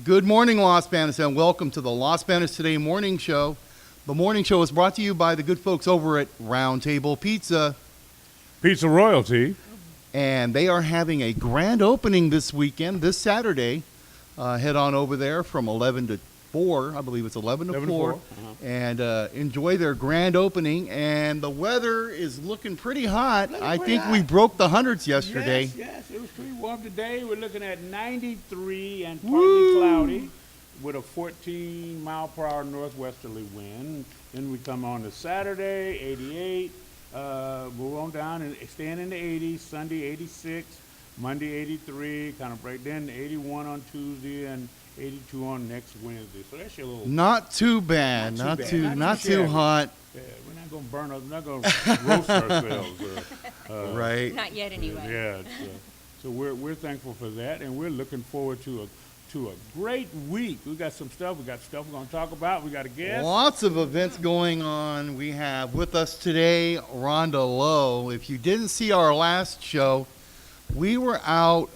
Good morning, Los Banos, and welcome to the Los Banos Today Morning Show. The morning show is brought to you by the good folks over at Round Table Pizza. Pizza Royalty. And they are having a grand opening this weekend, this Saturday. Head on over there from 11 to 4. I believe it's 11 to 4. And enjoy their grand opening. And the weather is looking pretty hot. I think we broke the hundreds yesterday. Yes, it was pretty warm today. We're looking at 93 and partly cloudy with a 14-mile-per-hour northwesterly wind. Then we come on to Saturday, 88. Move on down and staying in the 80s. Sunday, 86. Monday, 83. Kind of break then 81 on Tuesday and 82 on next Wednesday. So that's your little. Not too bad. Not too hot. Yeah, we're not going to burn us. We're not going to roast ourselves. Right. Not yet, anyway. Yeah. So we're thankful for that, and we're looking forward to a great week. We got some stuff. We got stuff we're going to talk about. We got a guest. Lots of events going on. We have with us today Rhonda Lowe. If you didn't see our last show, we were out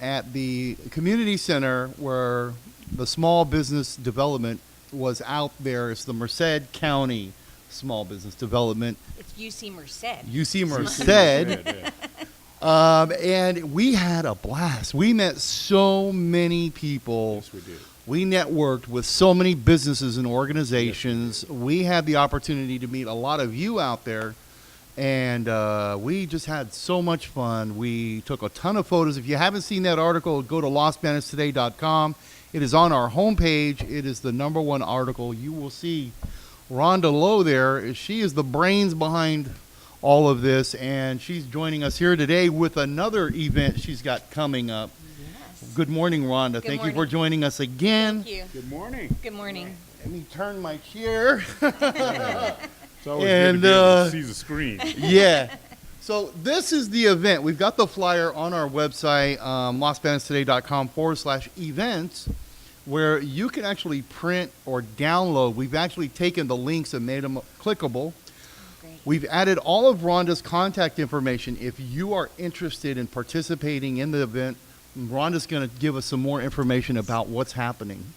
at the community center where the small business development was out there. It's the Merced County Small Business Development. It's UC Merced. UC Merced. And we had a blast. We met so many people. Yes, we did. We networked with so many businesses and organizations. Yes, we had the opportunity to meet a lot of you out there. And we just had so much fun. We took a ton of photos. If you haven't seen that article, go to losbanostoday.com. It is on our homepage. It is the #1 article. You will see Rhonda Lowe there. She is the brains behind all of this, and she's joining us here today with another event she's got coming up. Yes. Good morning, Rhonda. Thank you for joining us again. Thank you. Good morning. Good morning. Let me turn my chair. It's always good to be able to see the screen. Yeah. So this is the event. We've got the flyer on our website, losbanostoday.com/events, where you can actually print or download. We've actually taken the links and made them clickable. Great. We've added all of Rhonda's contact information. If you are interested in participating in the event, Rhonda's going to give us some more information about what's happening.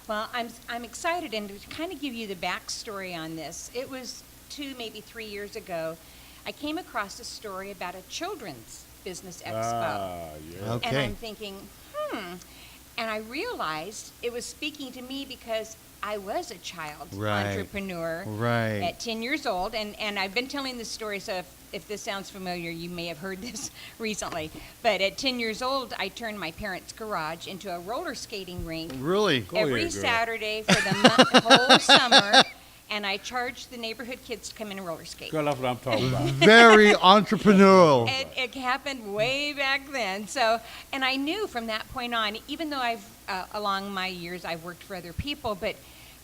Well, I'm excited, and to kind of give you the backstory on this, it was 2, maybe 3 years ago, I came across a story about a children's business expo. Yeah. Okay. And I'm thinking, and I realized it was speaking to me because I was a child entrepreneur at 10 years old. And I've been telling this story, so if this sounds familiar, you may have heard this recently. But at 10 years old, I turned my parents' garage into a roller skating rink. Really? Every Saturday for the whole summer. And I charged the neighborhood kids to come in and roller skate. Girl, that's what I'm talking about. Very entrepreneurial. It happened way back then. So, and I knew from that point on, even though I've, along my years, I've worked for other people, but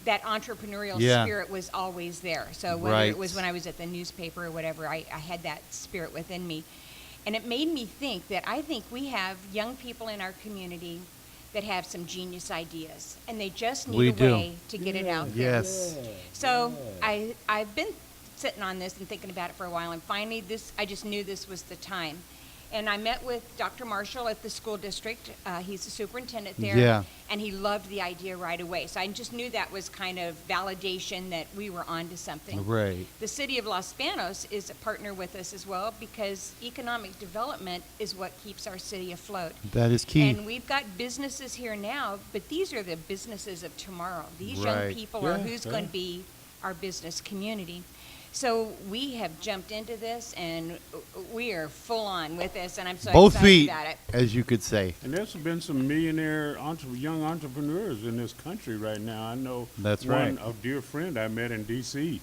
that entrepreneurial spirit was always there. So whether it was when I was at the newspaper or whatever, I had that spirit within me. And it made me think that I think we have young people in our community that have some genius ideas, and they just need a way to get it out there. Yes. So I've been sitting on this and thinking about it for a while, and finally I just knew this was the time. And I met with Dr. Marshall at the school district. He's the superintendent there, and he loved the idea right away. So I just knew that was kind of validation that we were onto something. Right. The city of Los Banos is a partner with us as well, because economic development is what keeps our city afloat. That is key. And we've got businesses here now, but these are the businesses of tomorrow. These young people are who's going to be our business community. So we have jumped into this, and we are full on with this, and I'm so Both excited feet, about it. as you could say. And there's been some millionaire young entrepreneurs in this country right now. I know one a dear friend I met in D.C.,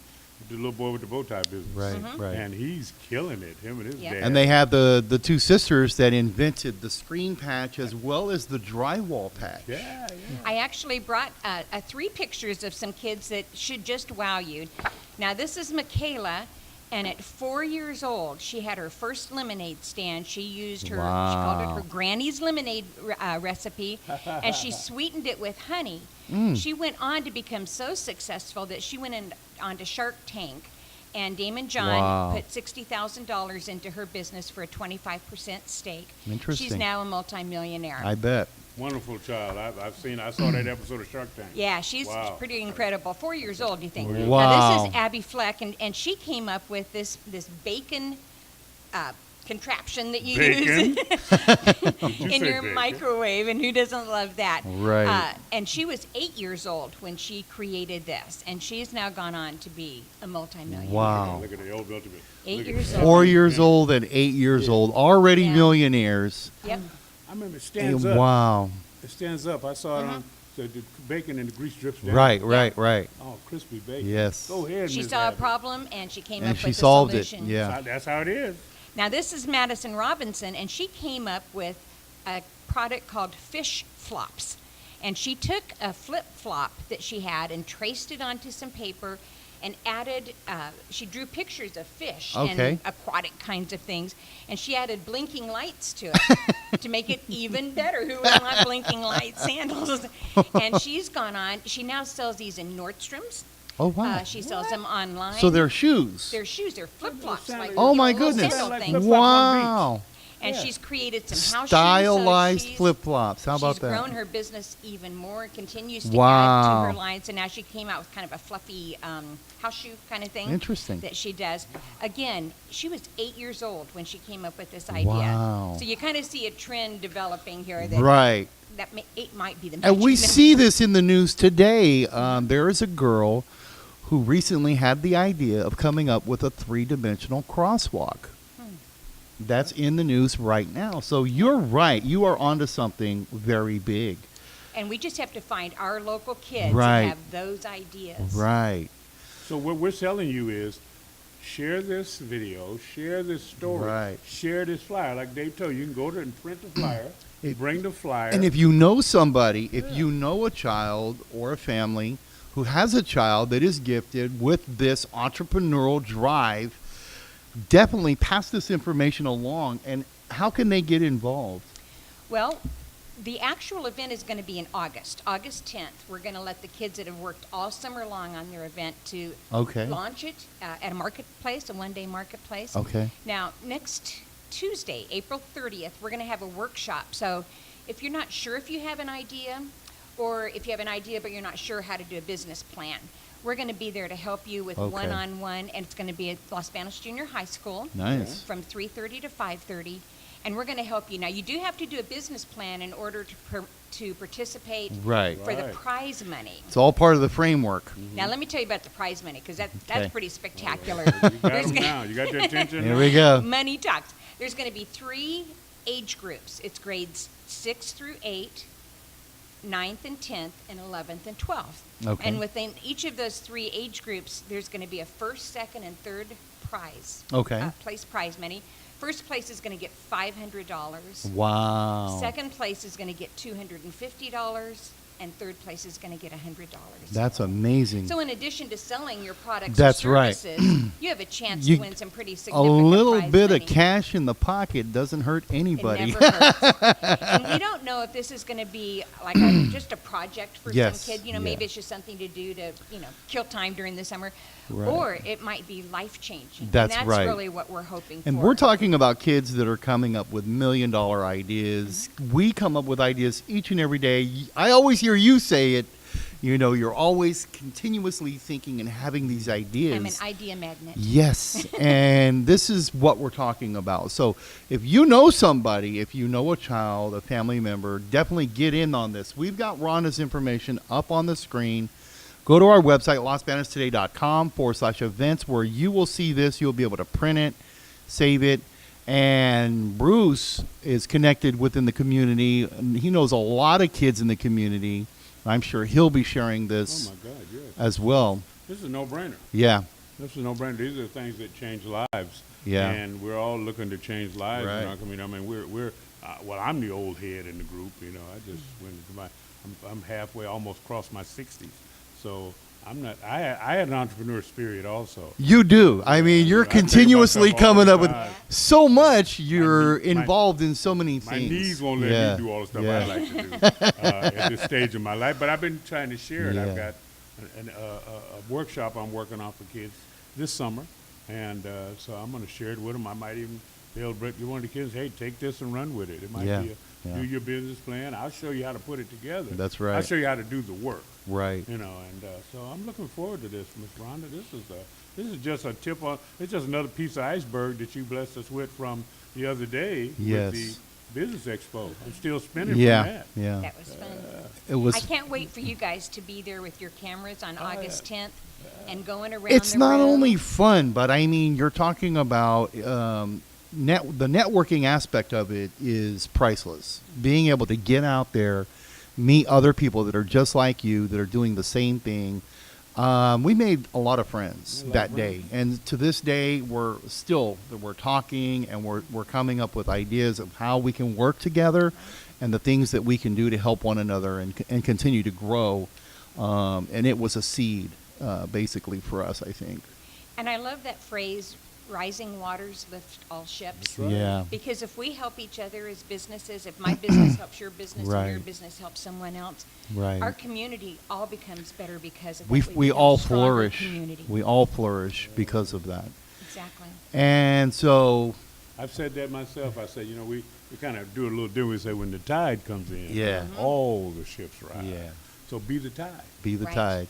the little boy with the bow tie business. Right. And he's killing it, him and his dad. And they have the two sisters that invented the screen patch as well as the drywall patch. Yeah. I actually brought 3 pictures of some kids that should just wow you. Now, this is Michaela, and at 4 years old, she had her first lemonade stand. She used her, she called it her Granny's lemonade recipe, and she sweetened it with honey. She went on to become so successful that she went on to Shark Tank, and Damon John put $60,000 into her business for a 25% stake. Interesting. She's now a multimillionaire. I bet. Wonderful child. I saw that episode of Shark Tank. Yeah, she's Wow. pretty incredible. 4 years old, you think? Wow. Now this is Abby Fleck, and she came up with this bacon contraption that you Bacon? use you in say your bacon? microwave, and who doesn't love that? Right. And she was 8 years old when she created this, and she's now gone on to be a multimillionaire. Wow. Look at the old ultimate. 8 Look at years that. old. 4 years old and 8 years old, already Yeah. millionaires. Yep. I remember it stands up. Wow. It stands up. I saw it on the bacon and the grease drips down. Right, right, right. Oh, crispy bacon. Yes. Go ahead. She Ms. saw a Abbott. problem, and she came And up she with solved a it. solution. Yeah. That's how it is. Now, this is Madison Robinson, and she came up with a product called fish flops. And she took a flip flop that she had and traced it onto some paper and added, she drew pictures of fish Okay. and aquatic kinds of things, and she added blinking lights to it to make it even better. Who would want blinking light sandals? And she's gone on, she now sells these in Nordstrom's. Oh, wow. She sells them online. So they're shoes. They're shoes, they're flip flops. sound Like like- Oh, my you know, little goodness. sandal Like things. flip-flops on the beach. Wow. And Yeah. she's created some house Stylized shoes. So flip-flops. How about she's that? grown her business even more, continues to add to Wow. her line. So now she came out with kind of a fluffy house shoe kind of thing. Interesting. That she does. Again, she was 8 years old when she came up with this idea. Wow. So you kind of see a trend developing here that Right. it might be the And we magic see this in the news today. There is a girl who recently had the idea of coming up with a three-dimensional crosswalk. That's in the news right now. So you're right. You are onto something very big. And we just have to find our local kids Right. who have those ideas. Right. So what we're telling you is share this video, share this story, Right. share this flyer. Like Dave told you, you can go to and print the flyer, bring the flyer. And if you know somebody, if you know a child or a family who has a child that is gifted with this entrepreneurial drive, definitely pass this information along. And how can they get involved? Well, the actual event is going to be in August, August 10th. We're going to let the kids that have worked all summer long on their event to Okay. launch it at a marketplace, a one-day marketplace. Okay. Now, next Tuesday, April 30th, we're going to have a workshop. So if you're not sure if you have an idea, or if you have an idea but you're not sure how to do a business plan, we're going to be there to help you with Okay. one-on-one, and it's going to be at Los Banos Junior High School. Nice. From 3:30 to 5:30, and we're going to help you. Now, you do have to do a business plan in order to participate Right. for the Right. prize money. It's all part of the framework. Now, let me tell you about the prize money, because that's Okay. pretty spectacular. You got There's them gonna- now. You got their attention. Here now? we go. Money talks. There's going to be 3 age groups. It's grades 6 through 8, 9th and 10th, and 11th and 12th. Okay. And within each of those 3 age groups, there's going to be a first, second, and third prize. Okay. Place prize money. First place is going to get $500. Wow. Second place is going to get $250, and third place is going to get $100. That's amazing. So in addition to selling your products That's or right. services, you have a chance You- to win some pretty A significant little prize bit money. of cash in the pocket doesn't hurt anybody. It never hurts. And we don't know if this is going to be like just a project for Yes, some kid. You know, yeah. maybe it's just something to do to, kill time during the summer. Right. Or it might be life-changing. That's and that's right. really what we're hoping And for. we're talking about kids that are coming up with million-dollar ideas. We come up with ideas each and every day. I always hear you say it. You're always continuously thinking and having these ideas. I'm an idea magnet. Yes, and this is what we're talking about. So if you know somebody, if you know a child, a family member, definitely get in on this. We've got Rhonda's information up on the screen. Go to our website, losbanostoday.com/events, where you will see this. You'll be able to print it, save it. And Bruce is connected within the community. And he knows a lot of kids in the community. I'm sure he'll be sharing Oh this my God, yes. as well. This is a no-brainer. Yeah, This is a no-brainer. These are the things that change lives. Yeah. And we're all looking to change lives Right. in our community. I mean, we're well, I'm the old head in the group. I just went into I'm halfway, almost crossed my 60s. So I'm not. I had an entrepreneur spirit also. you do. I mean, you're I think of continuously myself all coming the up with time. so much. You're knee- my- involved in so many My things. knees won't let Yeah. me do all the stuff Yeah. I like to do at this stage of my life. But I've been trying to share it. Yeah. I've got a workshop I'm working on for kids this summer, and so I'm going to share it with them. I might even be able to bring one of the kids, hey, take this and run with it. It might Yeah. be Yeah. do your business plan. I'll show you how to put it together. That's right. I'll show you how to do the work. Right. And so I'm looking forward to this, Miss Rhonda. This is just a tip on. It's just another piece of iceberg that you blessed us with from the other day Yes. with the Business Expo. I'm still spinning Yeah. from that. Yeah. That was fun. It was. I can't wait for you guys to be there with your cameras on August 10th and going around It's the not room. only fun, but I mean, you're talking about the networking aspect of it is priceless. Being able to get out there, meet other people that are just like you, that are doing the same thing. We made a lot of friends that day, and to this day, we're talking and we're coming up with ideas of how we can work together, and the things that we can do to help one another and continue to grow. And it was a seed, basically, for us, I think. And I love that phrase, rising waters lift all ships. Right. Yeah. Because if we help each other as businesses, if my business helps your business and your Right. business helps someone else, Right. our community all becomes better because of We that. we become all a stronger flourish. Community. We all flourish because of that. Exactly. And so, I've said that myself. I said, we kind of do a little different. We say when the tide comes in, Yeah. all the ships rise. Yeah. So be the tide. be the Right. tide.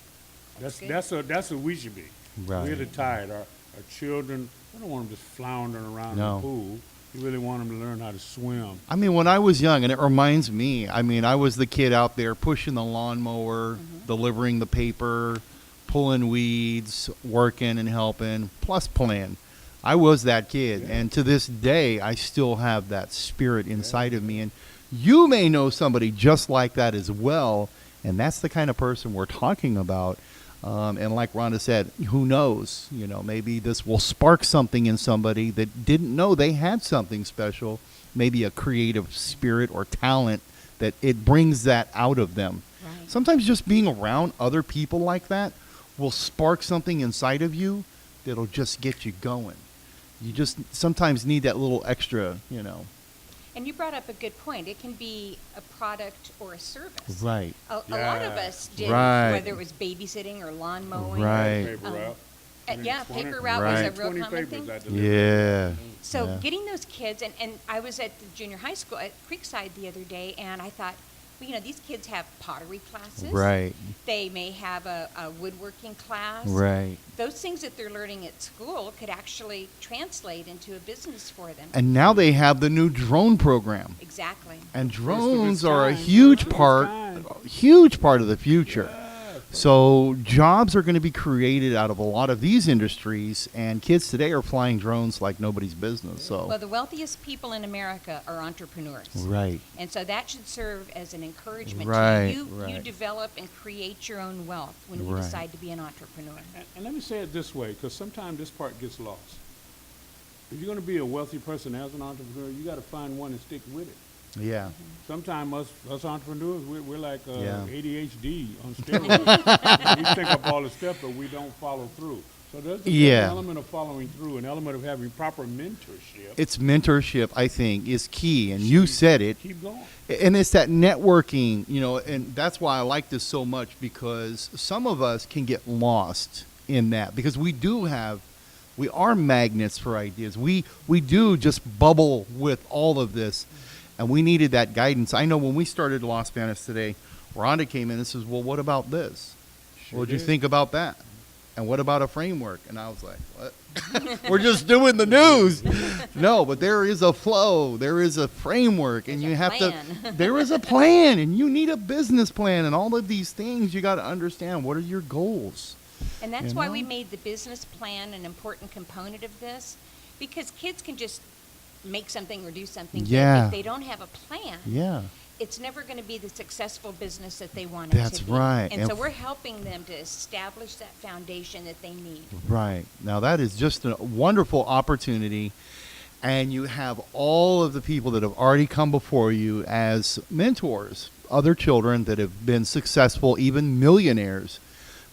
That's what we should be. Right. We're the tide. Our children, I don't want them just floundering around No. the pool. You really want them to learn how to swim. I mean, when I was young, and it reminds me, I mean, I was the kid out there pushing the lawnmower, delivering the paper, pulling weeds, working and helping, plus playing. I was that kid. Yeah. And to this day, I still have that spirit inside of me. And you may know somebody just like that as well. And that's the kind of person we're talking about. And like Rhonda said, who knows? Maybe this will spark something in somebody that didn't know they had something special, maybe a creative spirit or talent that it brings that out of them. Right. Sometimes just being around other people like that will spark something inside of you that'll just get you going. You just sometimes need that little extra. And you brought up a good point. It can be a product or a service. Right. A lot of Yeah. us did, Right. whether it was babysitting or lawn mowing. Right. Paper Um, route. Yeah, 20 paper route Right. was a 20 real common papers thing. I delivered. Yeah. So Yeah. getting those kids, and I was at the junior high school at Creekside the other day, and I thought, well, these kids have pottery classes. Right. They may have a woodworking class. Right. Those things that they're learning at school could actually translate into a business for them. And now they have the new drone program. Exactly. And First of drones its are a kind. huge First of its part, kind. of the future. So jobs are going to be created out of a lot of these industries, and kids today are flying drones like nobody's business. Well, So the wealthiest people in America are entrepreneurs. right, And so that should serve as an encouragement Right, to you. You right. develop and create your own wealth when you Right. decide to be an entrepreneur. And let me say it this way, because sometimes this part gets lost. If you're going to be a wealthy person as an entrepreneur, you got to find one and stick with it. yeah, Sometimes us entrepreneurs, we're like Yeah. ADHD on steroids. We think up all the steps, but we don't follow through. So there's an Yeah. element of following through, an element of having proper mentorship. it's mentorship. I think is key, and you said it. Keep going. And it's that networking, and that's why I like this so much, because some of us can get lost in that, because we are magnets for ideas. We do just bubble with all of this, and we needed that guidance. I know when we started Los Banos today, Rhonda came in and says, well, what about this? Sure What'd you did. think about that? And what about a framework? And I was like, what? We're just doing the news. No, but there is a flow. There is a framework. And There's you a have plan. to, there is a plan. And you need a business plan. And all of these things, you got to understand, what are your goals? And that's You why know? we made the business plan an important component of this, because kids can just make something or do something. But Yeah. if they don't have a plan, Yeah. it's never going to be the successful business that they want it That's to be. right. And And so we're helping them to establish that foundation that they need. Right. Now, that is just a wonderful opportunity. And you have all of the people that have already come before you as mentors, other children that have been successful, even millionaires,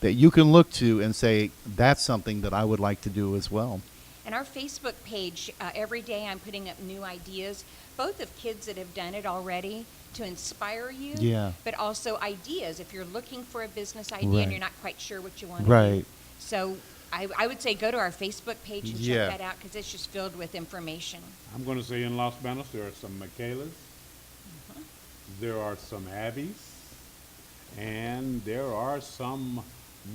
that you can look to and say, that's something that I would like to do as well. And our Facebook page, every day I'm putting up new ideas, both of kids that have done it already to inspire you, Yeah. but also ideas if you're looking for a business idea Right. and you're not quite sure what you want to do. Right. So I would say go to our Facebook page and Yeah. check that out, because it's just filled with information. I'm going to say in Los Banos, there are some Michaelas, there are some Abbeys, and there are some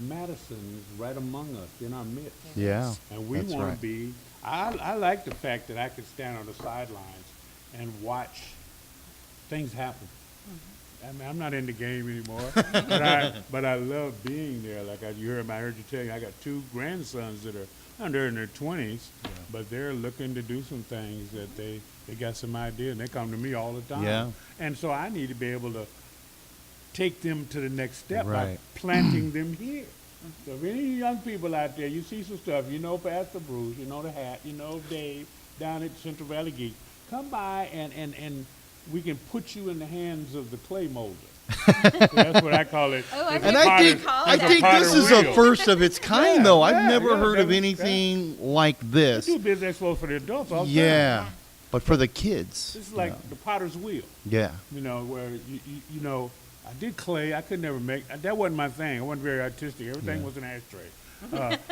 Madisons right among us in our midst. Yeah. And we that's want right. to be, I like the fact that I could stand on the sidelines and watch things happen. I mean, I'm not in the game anymore, but I love being there. Like I heard you tell you, I got 2 grandsons that are under in their 20s, but they're looking to do some things that they got some idea, and they come to me all the time. Yeah. And so I need to be able to take them to the next step by Right. planting them here. So if any young people out there, you see some stuff, you know Pastor Bruce, you know the Hat, you know Dave down at Central Valley Geek, come by and we can put you in the hands of the clay molder. That's what I call it. Oh, I It's a And never I potter's- think call I that. think potter's this is a wheel. first of its kind, though. I've never yeah, heard of that- anything like We this. do business expo for the adults all the time. Yeah, but for the kids. It's like the potter's wheel, Yeah. you know, where you know, I did clay. I could never make, that wasn't my thing. I wasn't very artistic. Everything was an ashtray.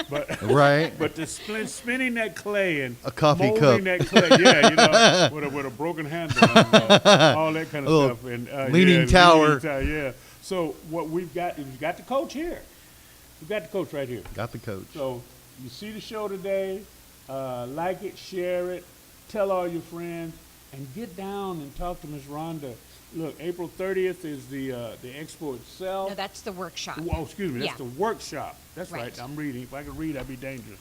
But Right. But the spinning that clay and A coffee molding cup. that clay, yeah, you know, with a broken handle, and, all that kind of Little stuff, and leaning tower. yeah. So what we've got is we've got the coach here. We've got the coach right here. Got the coach. So you see the show today, like it, share it, tell all your friends, and get down and talk to Miss Rhonda. Look, April 30th is the expo itself. No, that's the workshop. Oh, excuse me, that's Yeah. the workshop. That's right. Right. I'm reading. If I could read, I'd be dangerous.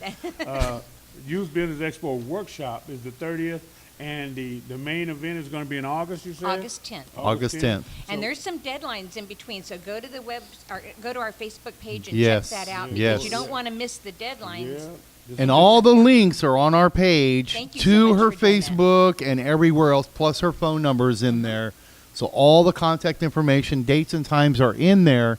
Youth Business Expo workshop is the 30th, and the main event is going to be in August, you said? August 10th. August 10th. And So- there's some deadlines in between, so go to the go to our Facebook page and Yes, check that out yes. because you don't want to miss the deadlines. Yeah. This And is- all the links are on our page Thank you so to much her for doing that. Facebook and everywhere else, plus her phone number is in there. So all the contact information, dates and times are in there.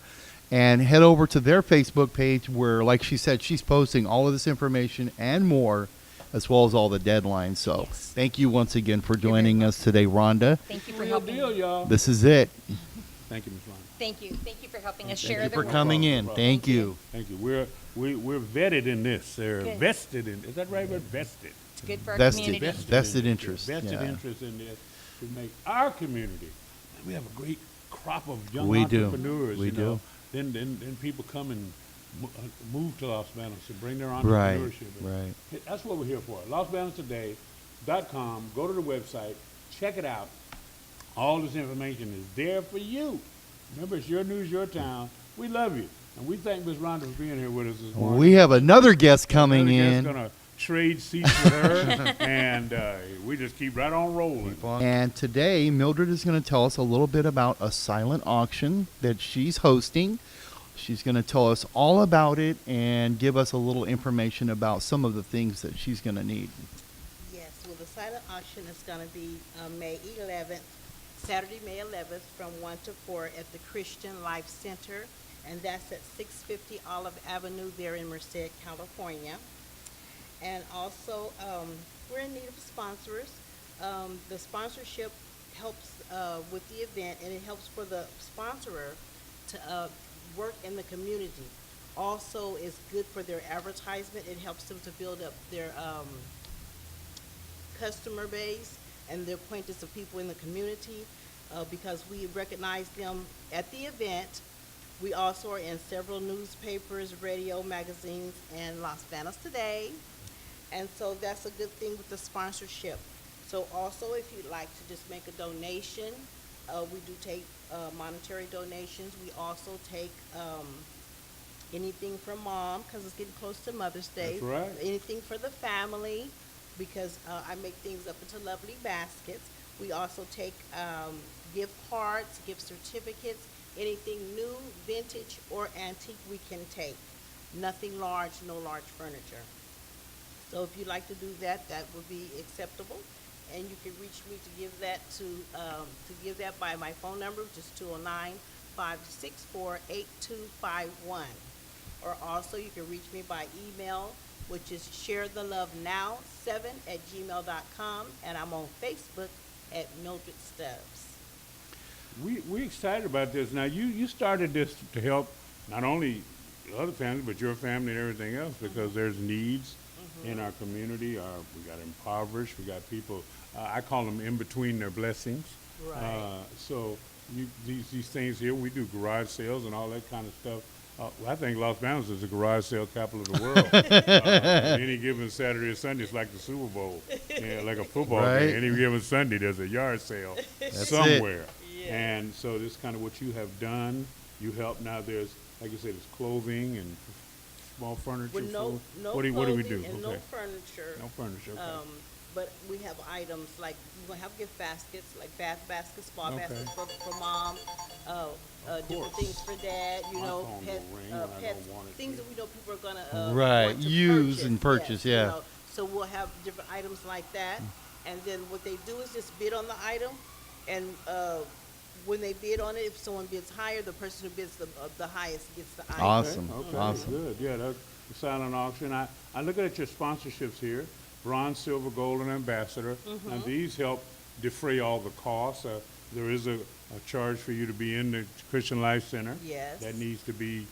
And head over to their Facebook page where, like she said, she's posting all of this information and more, as well as all the deadlines. So Yes. thank you once again for joining us today, Rhonda. Thank you for Real helping. deal, y'all. This is it. Thank you, Ms. Rhonda. Thank you. Thank you for helping us Thank share Thank the you for word. coming in. problem. Thank you. Thank you. We're vetted in this. They're Good. vested in. Is that right? We're vested. It's good for our Vested. community. Vested in- interest, Vested yeah. interest in this to make our community. And we have a great crop of young We do. entrepreneurs. We you know. do. Then people come and move to Los Banos and bring their Right, entrepreneurship. right. That's what we're here for. LosBanosToday.com. Go to the website. Check it out. All this information is there for you. Remember, it's your news, your town. We love you. And we thank Ms. Rhonda for being here with us this morning. We have another guest coming in. going to trade seats with her, and we just keep right on rolling. And today, Mildred is going to tell us a little bit about a silent auction that she's hosting. She's going to tell us all about it and give us a little information about some of the things that she's going to need. Yes, well, the silent auction is going to be May 11th, Saturday, May 11th, from 1 to 4 at the Christian Life Center, and that's at 650 Olive Avenue there in Merced, California. And also, we're in need of sponsors. The sponsorship helps with the event, and it helps for the sponsorer to work in the community. Also, it's good for their advertisement. It helps them to build up their customer base and the acquaintance of people in the community because we recognize them at the event. We also are in several newspapers, radio, magazines, and Los Banos Today. And so that's a good thing with the sponsorship. So also, if you'd like to just make a donation, we do take monetary donations. We also take anything from mom, because it's getting close to Mother's Day. That's right. Anything for the family, because I make things up into lovely baskets. We also take gift cards, gift certificates, anything new, vintage, or antique we can take. Nothing large, no large furniture. So if you'd like to do that, that would be acceptable. And you can reach me to give that by my phone number, which is 209-564-8251. Or also you can reach me by email, which is sharethelovenow7@gmail.com, and I'm on Facebook at Mildred Stubbs. We excited about this. Now, you started this to help not only other families, but your family and everything else, because there's needs in our community. We got impoverished. We got people, I call them in between their blessings. Right. So these things here. We do garage sales and all that kind of stuff. I think Los Banos is the garage sale capital of the world. Any given Saturday or Sunday, it's like the Super Bowl, like a football Right. game. Any given Sunday, there's a yard sale That's somewhere. Yeah. And so this is kind of what you have done. You help now. There's, like you said, there's clothing and small furniture. With no what do we clothing do? and Okay. no furniture. No furniture. Okay. But we have items like, we're gonna have gift baskets, like bath baskets, spa Okay. baskets for mom, different course. things for dad, you My know, phone pet, will ring when I don't pets, want it things to. that we know people are gonna, Right, want to use and purchase, you yeah. know. So we'll have different items like that, and then what they do is just bid on the item, and, when they bid on it, if someone bids higher, the person who bids the highest gets the item. Awesome. Okay, Awesome. good. Yeah, that's the silent auction. I look at your sponsorships here: bronze, silver, gold, and ambassador. Mm-hmm. And these help defray all the costs. There is a charge for you to be in the Christian Life Center. Yes. That needs to be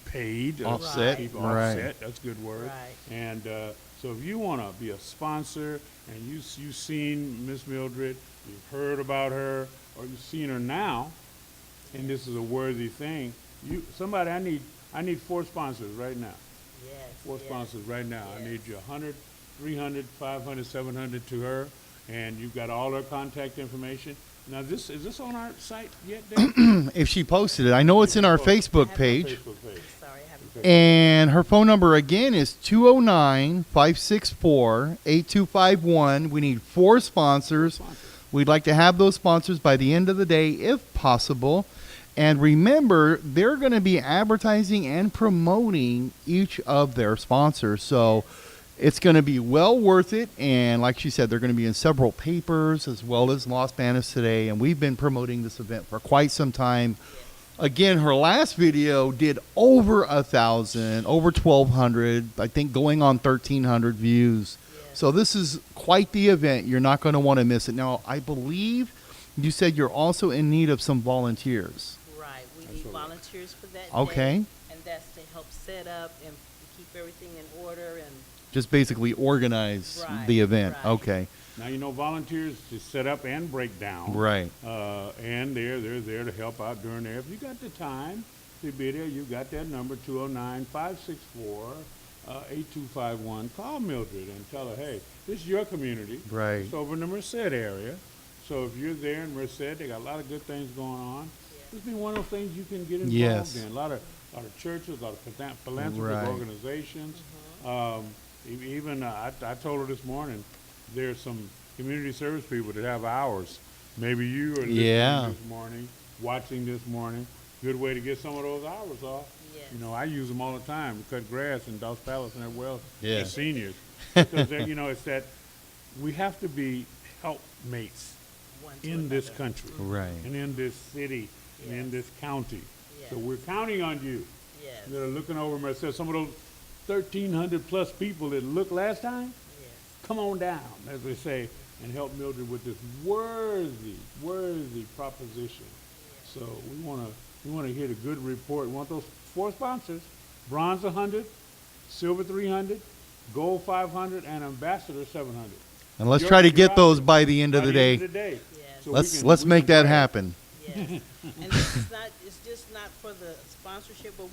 paid. Offset, keep right. Offset. That's a good word. Right. And so if you want to be a sponsor and you've seen Miss Mildred, you've heard about her, or you've seen her now, and this is a worthy thing, I need 4 sponsors right now. Yes. 4 yes. sponsors right now. I Yes. need you 100, 300, 500, 700 to her, and you've got all her contact information. Now, is this on our site yet, Dave? If she posted it, I know it's in our Facebook I have page. Facebook page. Sorry, I haven't. Okay. And her phone number again is 209-564-8251. We need 4 sponsors. We'd like to have those sponsors by the end of the day if possible. And remember, they're going to be advertising and promoting each of their sponsors. So it's going to be well worth it. And like she said, they're going to be in several papers as well as Los Banos Today. And we've been promoting this event for quite some time. Again, her last video did over 1,000, over 1,200, I think going on 1,300 views. Yes. So this is quite the event. You're not going to want to miss it. Now, I believe you said you're also in need of some volunteers. Right, we need Absolutely. volunteers for that Okay. day, and that's to help set up and keep everything in order and. Just basically organize Right, the event. right. Okay. Now, volunteers to set up and break down. Right. And they're there to help out during there. If you got the time to be there, you got that number, 209-564-8251. Call Mildred and tell her, hey, this is your community. Right. It's over in the Merced area. So if you're there in Merced, they got a lot of good things going on. This be one of those things you can get involved Yes. in. A lot of churches, a lot of philanthropic Right. organizations. Even I told her this morning, there's some community service people that have hours. Maybe you are listening Yeah. this morning, watching this morning. Good way to get some of those hours off. Yes. I use them all the time to cut grass in Dos Palace and everywhere else. Yeah. As seniors, because it's that we have to be helpmates One to in this another. country, Right. and in this city, and in Yes. this county. So Yes. we're counting on you. Yes. That are looking over Merced. Some of those 1,300 plus people that looked last time, Yes. come on down, as they say, and help Mildred with this worthy proposition. So we want to hear the good report. We want those 4 sponsors: bronze 100, silver 300, gold 500, and ambassador 700. And let's Your- try to your get those option. by the end of By the end day. of the day. Yes. So we Let's can make that brag. happen. Yes. And this is not, it's just not for the sponsorship, but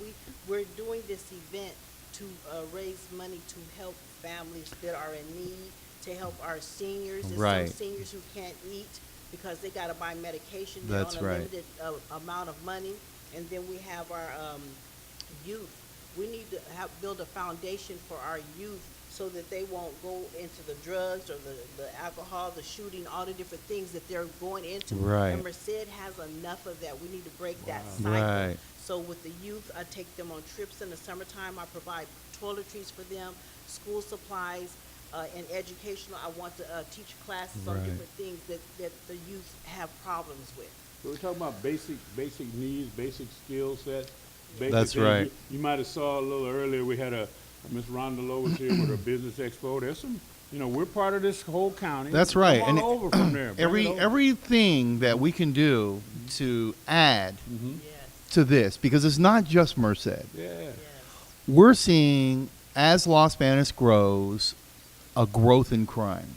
we're doing this event to raise money to help families that are in need, to help our seniors. There's Right. some seniors who can't eat because they gotta buy medication. They're That's on a right. limited amount of money. And then we have our youth. We need to build a foundation for our youth so that they won't go into the drugs or the alcohol, the shooting, all the different things that they're going into. Right. And Merced has enough of that. We need to break that cycle. Right. So with the youth, I take them on trips in the summertime. I provide toiletries for them, school supplies, and educational. I want to teach classes on Right. different things that the youth have problems with. So we're talking about basic needs, basic skill sets. Basic That's things. right. You might have saw a little earlier, we had Miss Rhonda Lowe was here with her Business Expo. There's some, we're part of this whole county. That's right. Come on And over from there. Bring it over. everything that we can do to add Mhm. Yes, to this, because it's not just Merced. Yeah. yes, We're seeing, as Los Banos grows, a growth in crime.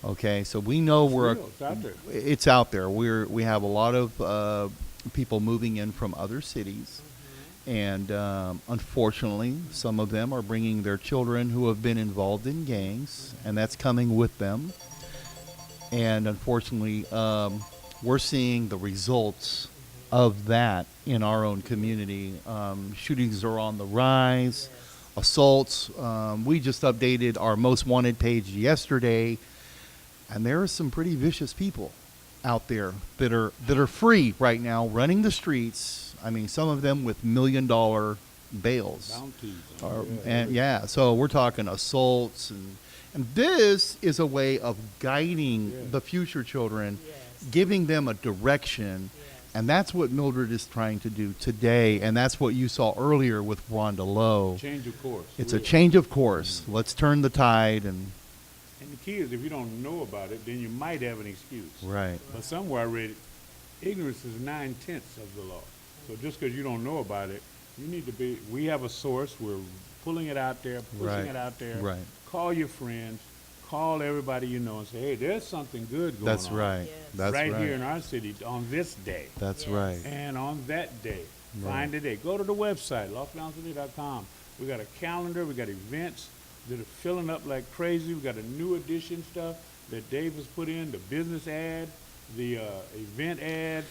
Okay, so we know It's out there. it's out there. We have a lot of people moving in from other cities, and unfortunately, some of them are bringing their children who have been involved in gangs, and that's coming with them. And unfortunately, we're seeing the results of that in our own community. Shootings are on the rise, assaults. We just updated our most wanted page yesterday, and there are some pretty vicious people out there that are free right now, running the streets. I mean, some of them with $1 million bails. Bounties. And yeah, so we're talking assaults, and this is a way of guiding Yeah. the future children, Yes. giving them a direction. Yes. And that's what Mildred is trying to do today, and that's what you saw earlier with Rhonda Lowe. Change of course. It's a change of course. Let's turn the tide, and And the key is, if you don't know about it, then you might have an excuse. right, But somewhere I read, ignorance is 9/10 of the law. So just because you don't know about it, you need to be. We have a source. We're pulling it out there, pushing Right. it out there. Right. Call your friends. Call everybody you know and say, hey, there's something good going that's on. right. Yes. That's right right. here in our city on this day. That's Yes. right. And on that day, Right. find a day. Go to the website, lostbalancecity.com. We got a calendar. We got events that are filling up like crazy. We got a new edition stuff that Dave has put in, the business ad, the event ad.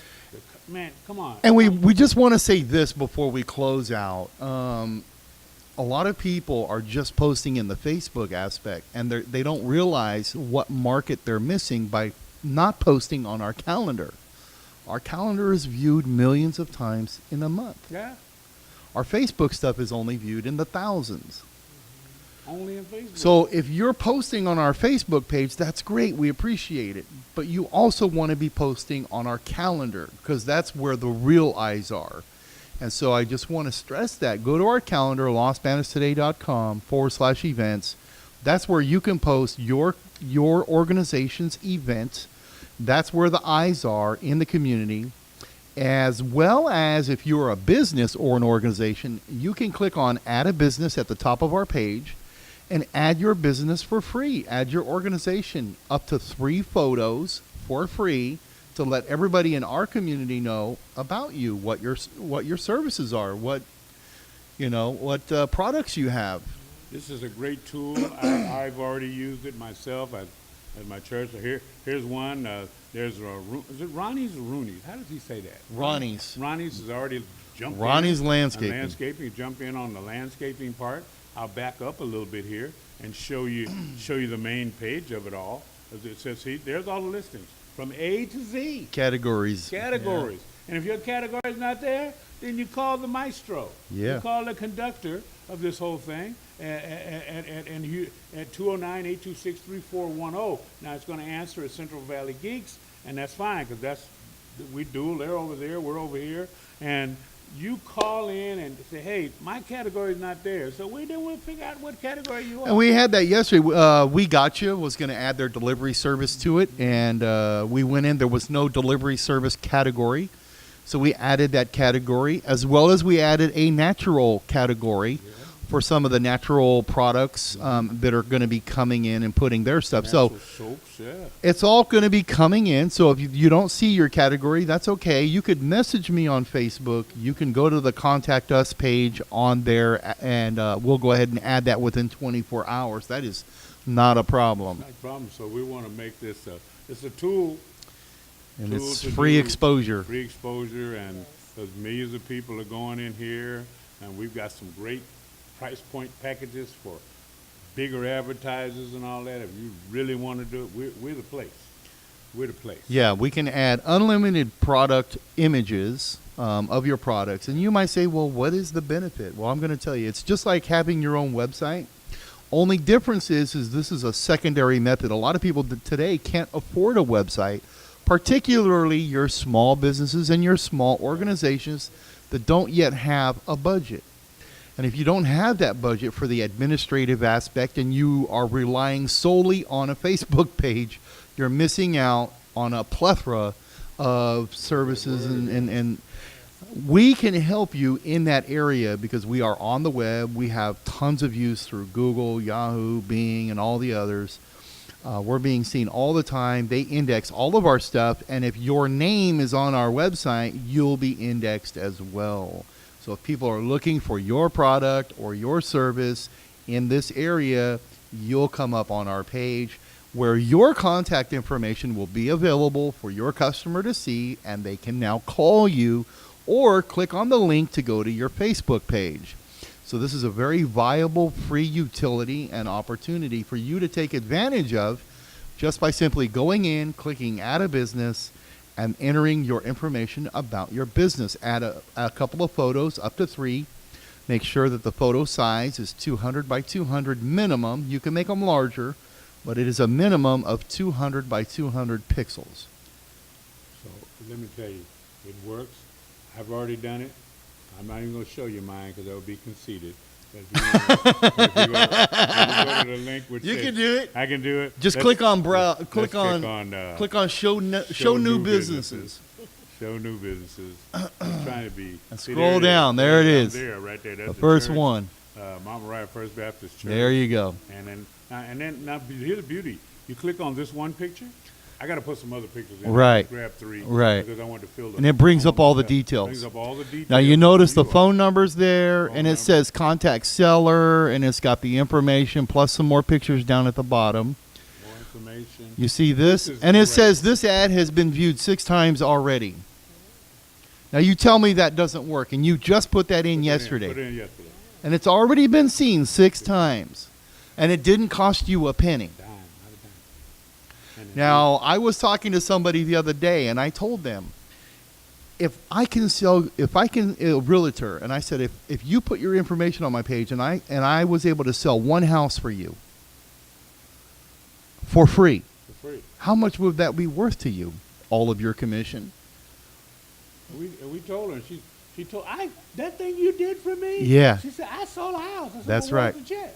Man, come on. And we just want to say this before we close out. A lot of people are just posting in the Facebook aspect, and they don't realize what market they're missing by not posting on our calendar. Our calendar is viewed millions of times in a month. Yeah, Our Facebook stuff is only viewed in the thousands. only in Facebook. So if you're posting on our Facebook page, that's great. We appreciate it. But you also want to be posting on our calendar, because that's where the real eyes are. And so I just want to stress that. Go to our calendar, lostbanostoday.com/events. That's where you can post your organization's event. That's where the eyes are in the community. As well as if you're a business or an organization, you can click on Add a Business at the top of our page and add your business for free. Add your organization, up to 3 photos for free, to let everybody in our community know about you, what your services are, what products you have. This is a great tool. I've already used it myself at my church. So here's one. There's is it Ronnie's or Rooney's? How does he say that? Ronnie's. Ronnie's has already jumped Ronnie's in. Landscaping. Landscaping. Jump in on the landscaping part. I'll back up a little bit here and show you the main page of it all. As it says, see, there's all the listings from A to Z. Categories. Categories. And if your category is not there, then you call the maestro. Yeah. You call the conductor of this whole thing at 209-826-3410. Now, it's going to answer at Central Valley Geeks, and that's fine, because we dual. They're over there, we're over here. And you call in and say, hey, my category is not there. So we'll figure out what category you are. And we had that yesterday. We Gotcha was going to add their delivery service to it, and we went in. There was no delivery service category, so we added that category, as well as we added a natural category for some of the natural products that are going to be coming in and putting their stuff. So Natural soaps, yeah. it's all going to be coming in. So if you don't see your category, that's okay. You could message me on Facebook. You can go to the Contact Us page on there, and we'll go ahead and add that within 24 hours. That is not a problem. No problem. So we want to make this it's a tool. And Tool it's to free do exposure. Free exposure, and because millions of people are going in here, and we've got some great price point packages for bigger advertisers and all that. If you really want to do it, we're the place. We're the place. Yeah, we can add unlimited product images of your products. And you might say, well, what is the benefit? Well, I'm going to tell you. It's just like having your own website. Only difference is this is a secondary method. A lot of people today can't afford a website, particularly your small businesses and your small organizations that don't yet have a budget. And if you don't have that budget for the administrative aspect and you are relying solely on a Facebook page, you're missing out on a plethora of services. And we can help you in that area because we are on the web. We have tons of use through Google, Yahoo, Bing, and all the others. We're being seen all the time. They index all of our stuff, and if your name is on our website, you'll be indexed as well. So if people are looking for your product or your service in this area, you'll come up on our page where your contact information will be available for your customer to see, and they can now call you or click on the link to go to your Facebook page. So this is a very viable free utility and opportunity for you to take advantage of just by simply going in, clicking Add a Business, and entering your information about your business. Add a couple of photos, up to 3. Make sure that the photo size is 200 by 200 minimum. You can make them larger, but it is a minimum of 200 by 200 pixels. So let me tell you, it works. I've already done it. I'm not even going to show you mine because that would be conceited. But if you go to the link, which You says- can do it. I can do it. Just Let's- click on let's click on show new businesses. Show new businesses. I'm trying to be. And See, scroll there it down. is. There it Down is. There, right there. That's The first church. one. Mama Wright First Baptist Church. There you go. And then now here's the beauty. You click on this one picture. I got to put some other pictures in. Right. Grab 3. Right. Because I want to fill them. And it brings up all the Brings details. up all the details. Now you notice the are. phone number's there, Phone and it number. says contact seller, and it's got the information plus some more pictures down at the bottom. More information. You see this? This is And it great. says this ad has been viewed 6 times already. Now you tell me that doesn't work, and you just put that in Put it yesterday. Put it in yesterday. And it's already been seen 6 times. And it didn't cost you a penny. Dime, not a dime. And Now, I was talking to somebody the other day, and I told them, if I can, a realtor, and I said, if you put your information on my page, and I was able to sell one house for you for free, for free. how much would that be worth to you? All of your commission? We told her, and she told that thing you did for me. Yeah. She said I sold a house. I said, That's well, where's right. the check?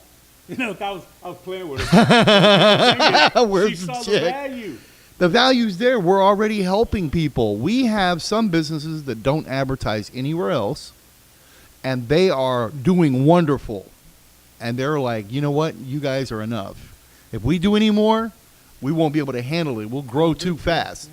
You know, I was playing with her. Where's she the saw check? the value. The value's there. We're already helping people. We have some businesses that don't advertise anywhere else, and they are doing wonderful. And they're like, you know what? You guys are enough. If we do any more, we won't be able to handle it. We'll grow too fast.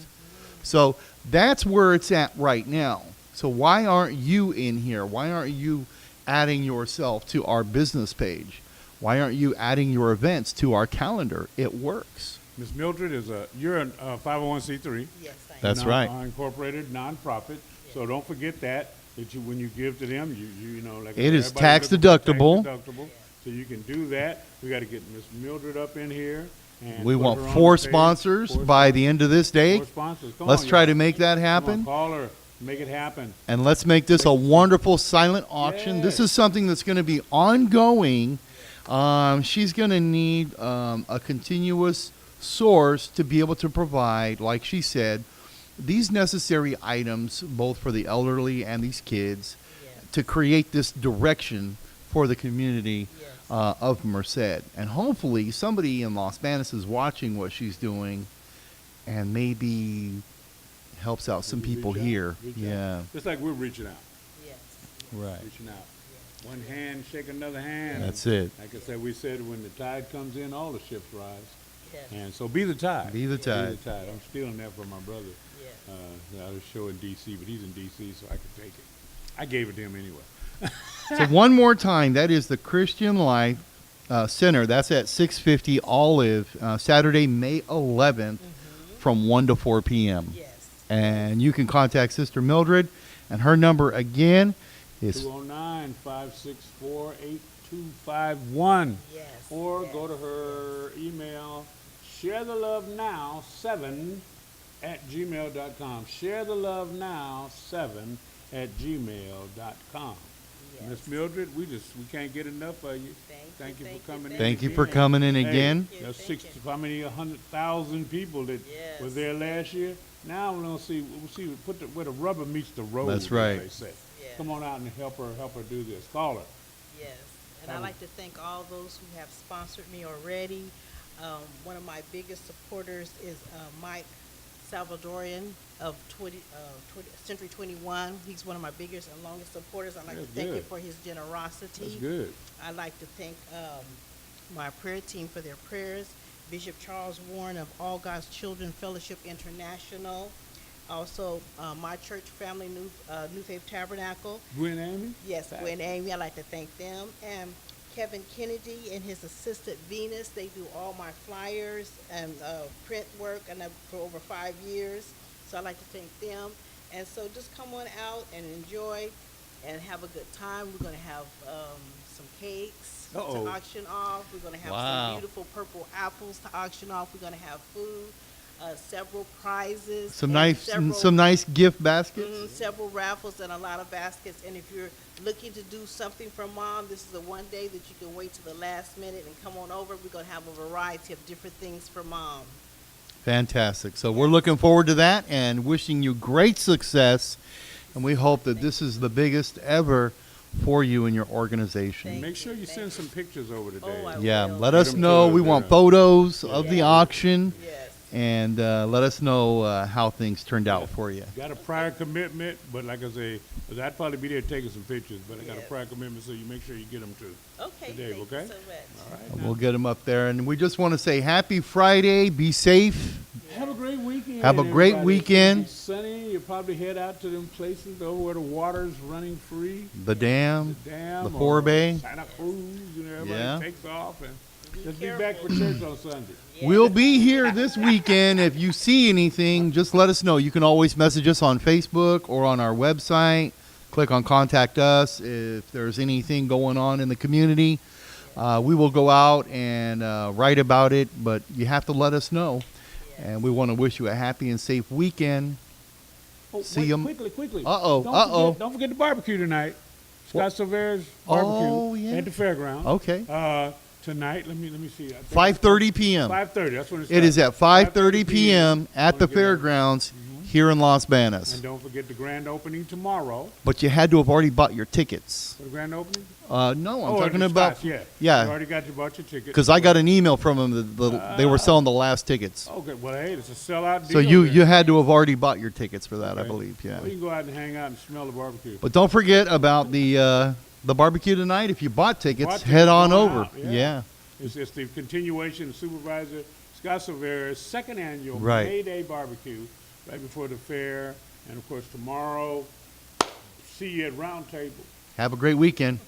So that's where it's at right now. So why aren't you in here? Why aren't you adding yourself to our business page? Why aren't you adding your events to our calendar? It works. Miss Mildred you're a 501c3. Yes, I am. That's right. Incorporated nonprofit. So don't forget that you when you give to them, you know, like It is everybody's tax looking for deductible. tax deductible. So you can do that. We got to get Miss Mildred up in here. And We put want her on 4 the page. sponsors 4 by the end of this day. 4 sponsors. Come Let's on, try y'all. to make that Come on, happen. call her. Make it happen. And let's make this a wonderful silent auction. This Yes. is something that's going to be ongoing. She's going to need a continuous source to be able to provide, like she said, these necessary items, both for the elderly and these kids, Yes. to create this direction for the community Yes. of Merced. And hopefully somebody in Los Banos is watching what she's doing and maybe helps out some Reach people out, here. reach out. Yeah. Just like we're reaching out. Yes. Right. Reaching out. One hand, shake another hand. That's it. Like I said, we said when the tide comes in, all the ships rise. Yes. And so be the tide. Be the tide. Be the tide. I'm stealing that from my brother. Yes. I was showing D.C., but he's in D.C., so I could take it. I gave it to him anyway. So one more time, that is the Christian Life Center. That's at 650 Olive, Saturday, May 11th, from 1 to 4 p.m. Yes. And you can contact Sister Mildred, and her number again is 209-564-8251. Yes. Or yes. go to her email, sharethelovenow7@gmail.com. Sharethelovenow7@gmail.com. Yes. Miss Mildred, we can't get enough of you. Thank you for coming in. Thank you for again. coming in Hey, again. Thank you, There's thank 60, how many 100,000 people that Yes. were there last year? Now we'll see where the rubber meets the road. That's as right. They say. Yes. Come on out and help her do this. Call her. Yes, and I'd like to thank all those who have sponsored me already. One of my biggest supporters is Mike Salvadorian of Century 21. He's one of my biggest and longest supporters. I'd like That's to thank him good. for his generosity. That's good. I'd like to thank my prayer team for their prayers. Bishop Charles Warren of All God's Children Fellowship International. Also, my church family, New Faith Tabernacle. Gwen Amy? Yes, Gwen Amy, I'd like to thank them. And Kevin Kennedy and his assistant Venus, they do all my flyers and print work and for over 5 years. So I'd like to thank them. And so just come on out and enjoy and have a good time. We're going to have some cakes to auction off. We're going to have some beautiful purple apples to auction off. We're going to have food, several prizes. Some nice gift baskets. Several raffles and a lot of baskets. And if you're looking to do something for Mom, this is the one day that you can wait to the last minute and come on over. We're going to have a variety of different things for Mom. Fantastic. So we're looking forward to that and wishing you great success. And we hope that this is the biggest ever for you and your organization. Make sure you send some pictures over today. Yeah, will. let us Get 'em know. to We us, want yeah. photos of the auction. Yes. And let us know how things turned out for you. Got a prior commitment, but like I say, 'cause I'd probably be there taking some pictures, but I got a Yes. prior commitment, so you make sure you get them too. Okay, Today, thank okay? you so much. All right. And we'll get them up there. And we just want to say happy Friday. Be safe. Have a great weekend. Have a great everybody. weekend. It's sunny. You'll probably head out to them places over where the water's running free. The dam, The dam. the or Forebay. Santa Cruz, everybody Yeah. takes off and just careful. be back for church on Sunday. We'll be here this weekend. If you see anything, just let us know. You can always message us on Facebook or on our website. Click on Contact Us. If there's anything going on in the community, we will go out and write about it, but you have to let us know. And we want to wish you a happy and safe weekend. Oh, See wait, 'em. Quickly. Uh-oh. Don't forget the barbecue tonight. Scott Silvera's Oh, barbecue yeah. at the fairground. Okay. Tonight, let me see. I think 5:30 p.m. 5:30. That's when It is at 5:30 p.m. at the Wanna get out. fairgrounds here in Las Banos. And don't forget the grand opening tomorrow. But you had to have already bought your tickets. For the grand opening? No, I'm talking the about Scots, yeah. yeah. You already bought your ticket. Because I got an email from them that they were selling the last tickets. Okay, well, hey, it's a sellout deal. So you then. had to have already bought your tickets for that, I Okay. believe. Yeah. Well, you can go out and hang out and smell the barbecue. But don't forget about the barbecue tonight. If you bought tickets, Bought head tickets, on going over. out, Yeah. It's the continuation of Supervisor Scott Silvera's second annual Right. May Day barbecue right before the fair. And, of course, tomorrow, see you at Round Table. Have a great weekend.